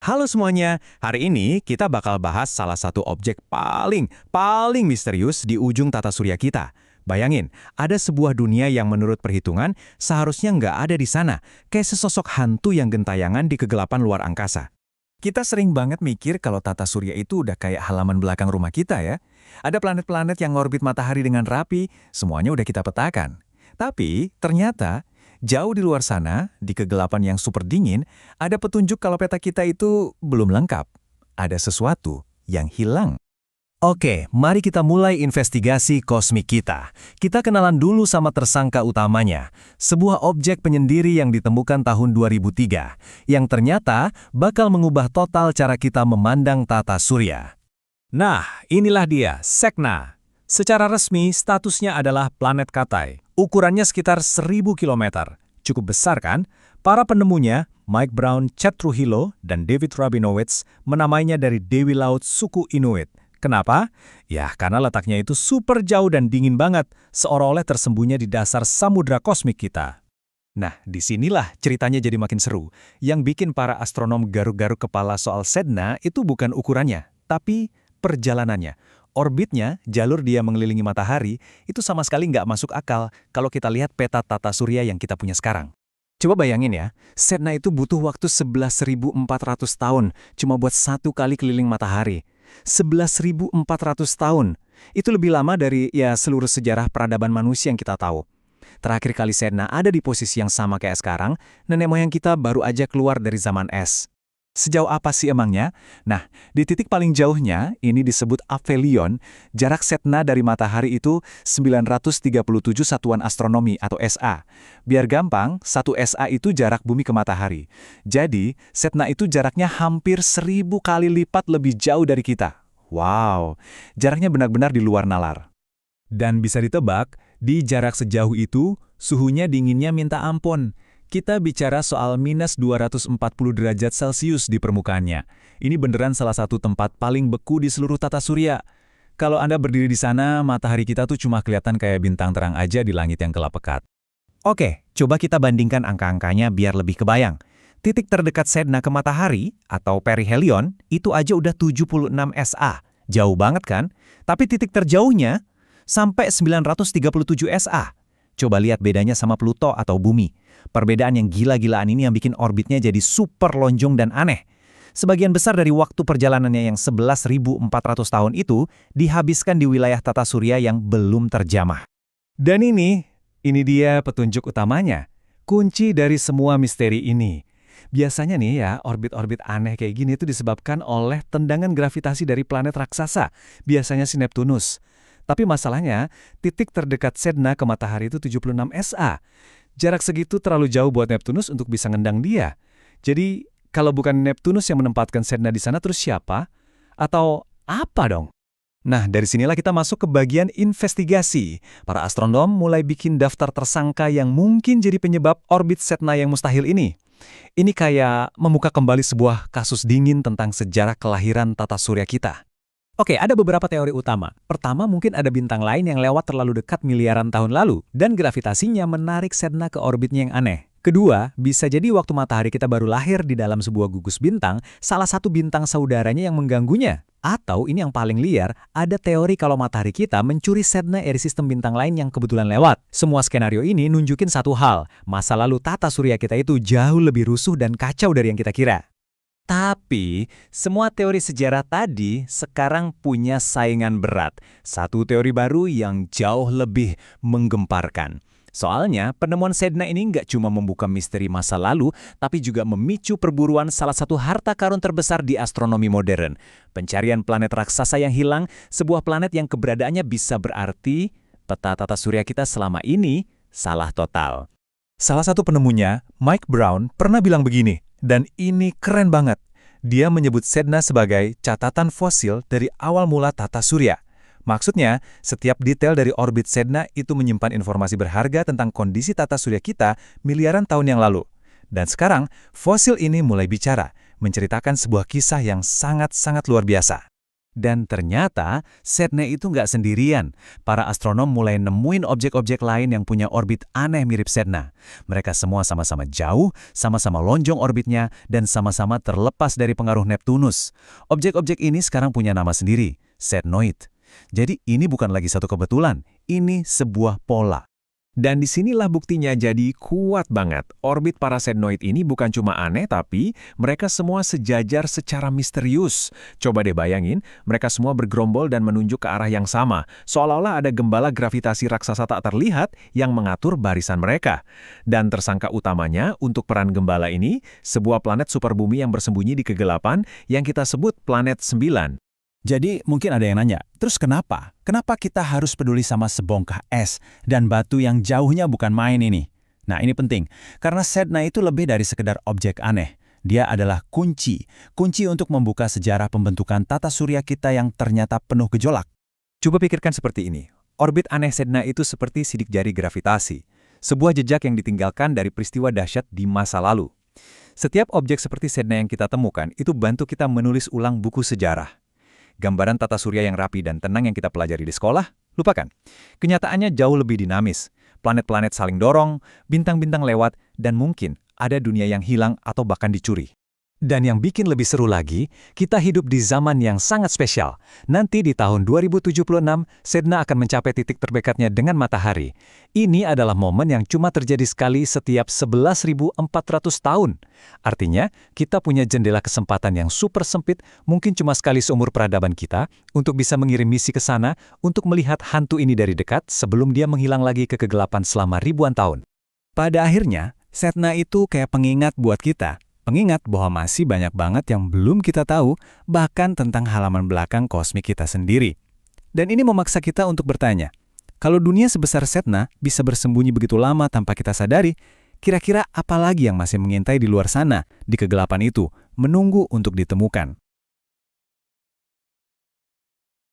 Halo semuanya, hari ini kita bakal bahas salah satu objek paling misterius di ujung tata surya kita. Bayangin, ada sebuah dunia yang menurut perhitungan seharusnya nggak ada di sana, kayak sesosok hantu yang gentayangan di kegelapan luar angkasa. Kita sering banget mikir kalau tata surya itu udah kayak halaman belakang rumah kita ya. Ada planet-planet yang ngorbit matahari dengan rapi, semuanya udah kita petakan. Tapi ternyata jauh di luar sana, di kegelapan yang super dingin, ada petunjuk kalau peta kita itu belum lengkap. Ada sesuatu yang hilang. Oke, mari kita mulai investigasi kosmik kita. Kita kenalan dulu sama tersangka utamanya, sebuah objek penyendiri yang ditemukan tahun 2003, yang ternyata bakal mengubah total cara kita memandang tata surya. Nah, inilah dia, Sekna. Secara resmi, statusnya adalah planet Katai. Ukurannya sekitar 1000 km. Cukup besar kan? Para penemunya, Mike Brown, Chad Trujillo, dan David Rabinowitz, menamainya dari Dewi Laut suku Inuit. Kenapa? Ya, karena letaknya itu super jauh dan dingin banget, seolah-olah tersembunyi di dasar samudra kosmik kita. Nah, disinilah ceritanya jadi makin seru. Yang bikin para astronom garuk-garuk kepala soal Sedna itu bukan ukurannya, tapi perjalanannya. Orbitnya, jalur dia mengelilingi matahari, itu sama sekali nggak masuk akal kalau kita lihat peta tata surya yang kita punya sekarang. Coba bayangin ya, Sedna itu butuh waktu 11.400 tahun cuma buat satu kali keliling matahari. 11.400 tahun. Itu lebih lama dari seluruh sejarah peradaban manusia yang kita tahu. Terakhir kali Sedna ada di posisi yang sama kayak sekarang, nenek moyang kita baru aja keluar dari zaman es. Sejauh apa sih emangnya? Nah, di titik paling jauhnya, ini disebut aphelion, jarak Sedna dari matahari itu 937 satuan astronomi atau SA. Biar gampang, 1 SA itu jarak bumi ke matahari. Jadi, Sedna itu jaraknya hampir 1000 kali lipat lebih jauh dari kita. Wow, jaraknya benar-benar di luar nalar. Dan bisa ditebak, di jarak sejauh itu, suhunya dinginnya minta ampun. Kita bicara soal minus 240 derajat Celcius di permukaannya. Ini beneran salah satu tempat paling beku di seluruh tata surya. Kalau Anda berdiri di sana, matahari kita tuh cuma kelihatan kayak bintang terang aja di langit yang gelap pekat. Oke, coba kita bandingkan angka-angkanya biar lebih kebayang. Titik terdekat Sedna ke matahari, atau perihelion, itu aja udah 76 SA. Jauh banget kan? Tapi titik terjauhnya sampai 937 SA. Coba lihat bedanya sama Pluto atau bumi. Perbedaan yang gila-gilaan ini yang bikin orbitnya jadi super lonjong dan aneh. Sebagian besar dari waktu perjalanannya yang 11.400 tahun itu dihabiskan di wilayah tata surya yang belum terjamah. Dan ini dia petunjuk utamanya. Kunci dari semua misteri ini. Biasanya nih ya, orbit-orbit aneh kayak gini itu disebabkan oleh tendangan gravitasi dari planet raksasa. Biasanya si Neptunus. Tapi masalahnya, titik terdekat Sedna ke matahari itu 76 SA. Jarak segitu terlalu jauh buat Neptunus untuk bisa ngendang dia. Jadi, kalau bukan Neptunus yang menempatkan Sedna di sana, terus siapa? Atau apa dong? Nah, dari sinilah kita masuk ke bagian investigasi. Para astronom mulai bikin daftar tersangka yang mungkin jadi penyebab orbit Sedna yang mustahil ini. Ini kayak membuka kembali sebuah kasus dingin tentang sejarah kelahiran tata surya kita. Oke, ada beberapa teori utama. Pertama, mungkin ada bintang lain yang lewat terlalu dekat miliaran tahun lalu, dan gravitasinya menarik Sedna ke orbitnya yang aneh. Kedua, bisa jadi waktu matahari kita baru lahir di dalam sebuah gugus bintang, salah satu bintang saudaranya yang mengganggunya. Atau, ini yang paling liar, ada teori kalau matahari kita mencuri Sedna dari sistem bintang lain yang kebetulan lewat. Semua skenario ini nunjukin satu hal, masa lalu tata surya kita itu jauh lebih rusuh dan kacau dari yang kita kira. Tapi, semua teori sejarah tadi sekarang punya saingan berat. Satu teori baru yang jauh lebih menggemparkan. Soalnya, penemuan Sedna ini nggak cuma membuka misteri masa lalu, tapi juga memicu perburuan salah satu harta karun terbesar di astronomi modern. Pencarian planet raksasa yang hilang, sebuah planet yang keberadaannya bisa berarti peta tata surya kita selama ini salah total. Salah satu penemunya, Mike Brown, pernah bilang begini. Dan ini keren banget. Dia menyebut Sedna sebagai catatan fosil dari awal mula tata surya. Maksudnya, setiap detail dari orbit Sedna itu menyimpan informasi berharga tentang kondisi tata surya kita miliaran tahun yang lalu. Dan sekarang, fosil ini mulai bicara, menceritakan sebuah kisah yang sangat-sangat luar biasa. Dan ternyata, Sedna itu nggak sendirian. Para astronom mulai nemuin objek-objek lain yang punya orbit aneh mirip Sedna. Mereka semua sama-sama jauh, sama-sama lonjong orbitnya, dan sama-sama terlepas dari pengaruh Neptunus. Objek-objek ini sekarang punya nama sendiri, Sednoid. Jadi ini bukan lagi satu kebetulan, ini sebuah pola. Dan disinilah buktinya jadi kuat banget. Orbit para Sednoid ini bukan cuma aneh, tapi mereka semua sejajar secara misterius. Coba deh bayangin, mereka semua bergerombol dan menunjuk ke arah yang sama, seolah-olah ada gembala gravitasi raksasa tak terlihat yang mengatur barisan mereka. Dan tersangka utamanya untuk peran gembala ini, sebuah planet superbumi yang bersembunyi di kegelapan yang kita sebut planet 9. Jadi mungkin ada yang nanya, terus kenapa? Kenapa kita harus peduli sama sebongkah es dan batu yang jauhnya bukan main ini? Nah ini penting, karena Sedna itu lebih dari sekedar objek aneh. Dia adalah kunci untuk membuka sejarah pembentukan tata surya kita yang ternyata penuh gejolak. Coba pikirkan seperti ini. Orbit aneh Sedna itu seperti sidik jari gravitasi. Sebuah jejak yang ditinggalkan dari peristiwa dahsyat di masa lalu. Setiap objek seperti Sedna yang kita temukan itu bantu kita menulis ulang buku sejarah. Gambaran tata surya yang rapi dan tenang yang kita pelajari di sekolah, lupakan. Kenyataannya jauh lebih dinamis. Planet-planet saling dorong, bintang-bintang lewat, dan mungkin ada dunia yang hilang atau bahkan dicuri. Dan yang bikin lebih seru lagi, kita hidup di zaman yang sangat spesial. Nanti di tahun 2076, Sedna akan mencapai titik terdekatnya dengan matahari. Ini adalah momen yang cuma terjadi sekali setiap 11.400 tahun. Artinya, kita punya jendela kesempatan yang super sempit, mungkin cuma sekali seumur peradaban kita, untuk bisa mengirim misi ke sana untuk melihat hantu ini dari dekat sebelum dia menghilang lagi ke kegelapan selama ribuan tahun. Pada akhirnya, Sedna itu kayak pengingat buat kita. Pengingat bahwa masih banyak banget yang belum kita tahu, bahkan tentang halaman belakang kosmik kita sendiri. Dan ini memaksa kita untuk bertanya, kalau dunia sebesar Sedna bisa bersembunyi begitu lama tanpa kita sadari, kira-kira apa lagi yang masih mengintai di luar sana, di kegelapan itu, menunggu untuk ditemukan?